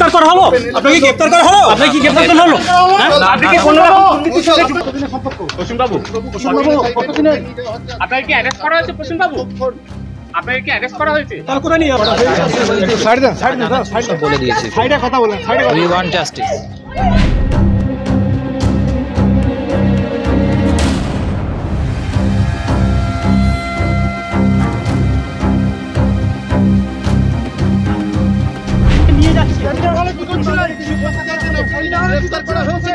গ্রেফতার করা হলো? আপনাকে গ্রেফতার করা হলো? আপনাকে কি গ্রেফতার করা হলো? আপনি কি কোনো রকম দুর্নীতির সাথে যুক্ত? প্রসূন বাবু, আপনাকে কি অ্যারেস্ট করা হয়েছে প্রসূন বাবু? আপনাকে কি অ্যারেস্ট করা হয়েছে? তার করে নিয়ে সাইড দেন, সাইড দেন, সাইড বলে দিয়েছি। সাইডে কথা বলেন, সাইডে। We want justice. নিয়ে যাচ্ছি। গ্রেফতার করা হয়েছে।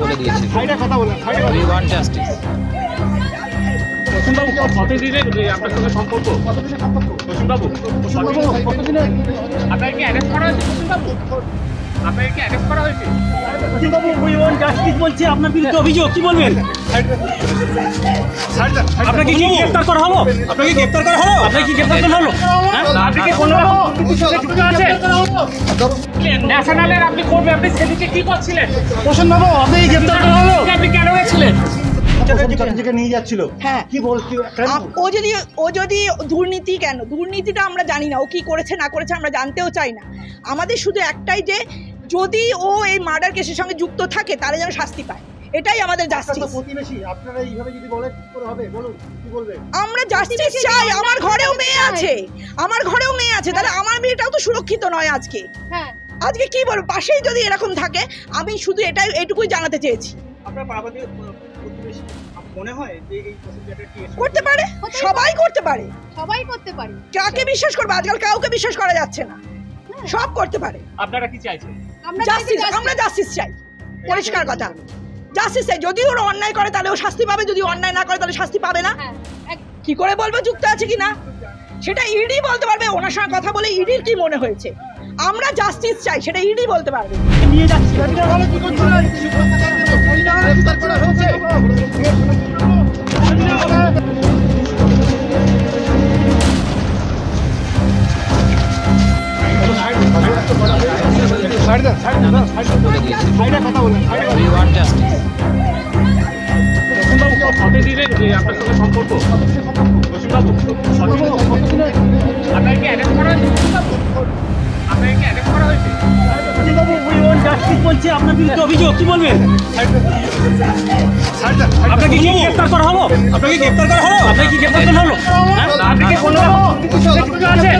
বলে দিয়েছি। সাইডে কথা বলেন, সাইডে। We want justice. প্রসূন বাবু, কতদিনের আপনার সঙ্গে সম্পর্ক? প্রসূন বাবু, আপনাকে কি অ্যারেস্ট করা হয়েছে? প্রসূন বাবু, আপনাকে কি অ্যারেস্ট করা হয়েছে? প্রসূন বাবু, উই ওয়ান্ট জাস্টিস বলছে, আপনার বিরুদ্ধে অভিযোগ, কি বলবেন? আপনাকে কি গ্রেফতার করা হলো? আপনাকে গ্রেফতার করা হলো? আপনাকে কি গ্রেফতার করা হলো? আপনি কি কোনো রকম দুর্নীতির সাথে যুক্ত আছেন? ন্যাশনালের আপনি করবে, আপনি সেদিকে কি করছিলেন? প্রসূন বাবু, আপনি গ্রেফতার করা হলো? আপনি কেন গেছিলেন? নিয়ে যাচ্ছিল। হ্যাঁ, কি বলছি, ও যদি দুর্নীতি, কেন দুর্নীতিটা আমরা জানি না, ও কি করেছে না করেছে আমরা জানতেও চাই না। আমাদের শুধু একটাই, যে যদি ও এই মার্ডার কেসের সঙ্গে যুক্ত থাকে তাহলে যেন শাস্তি পায়, এটাই আমাদের জাস্টিস। আপনারা এইভাবে যদি বলেন কি করে হবে বলুন, কি বলবেন? আমরা জাস্টিস চাই। আমার ঘরেও মেয়ে আছে, আমার ঘরেও মেয়ে আছে, তাহলে আমার মেয়েটাও তো সুরক্ষিত নয় আজকে। হ্যাঁ, আজকে কি বলবো, পাশেই যদি এরকম থাকে, আমি শুধু এইটুকুই জানাতে চেয়েছি। আপনার পার্বতী প্রতিবেশী মনে হয় যে এই প্রসিজারটা কি করতে পারে? সবাই করতে পারে, সবাই করতে পারে। কাকে বিশ্বাস করবে? আজকাল কাউকে বিশ্বাস করা যাচ্ছে না, সব করতে পারে। আপনারা কি চাইছেন? জাস্টিস, আমরা জাস্টিস চাই, পরিষ্কার কথা, জাস্টিস চাই। যদি ওরা অন্যায় করে তাহলে ও শাস্তি পাবে, যদি অন্যায় না করে তাহলে শাস্তি পাবে না। কি করে বলবো যুক্ত আছে কিনা? সেটা ইডি বলতে পারবে। ওনার সঙ্গে কথা বলে ইডির কি মনে হয়েছে, আমরা জাস্টিস চাই, সেটা ইডি বলতে পারবে। নিয়ে যাচ্ছি। গ্রেফতার করা হয়েছে। বলে দিয়েছি। সাইডে কথা বলেন, সাইডে। We want justice. প্রসূন বাবু, কতদিনের আপনার সঙ্গে সম্পর্ক? প্রসূন বাবু, আপনাকে কি অ্যারেস্ট করা হয়েছে? প্রসূন বাবু, আপনাকে কি অ্যারেস্ট করা হয়েছে? প্রসূন বাবু, উই ওয়ান্ট জাস্টিস বলছে, আপনার বিরুদ্ধে অভিযোগ, কি বলবেন? আপনাকে কি গ্রেফতার করা হলো? আপনাকে গ্রেফতার করা হলো? আপনাকে কি গ্রেফতার করা হলো? আপনি কি কোনো রকম দুর্নীতির সাথে যুক্ত আছেন?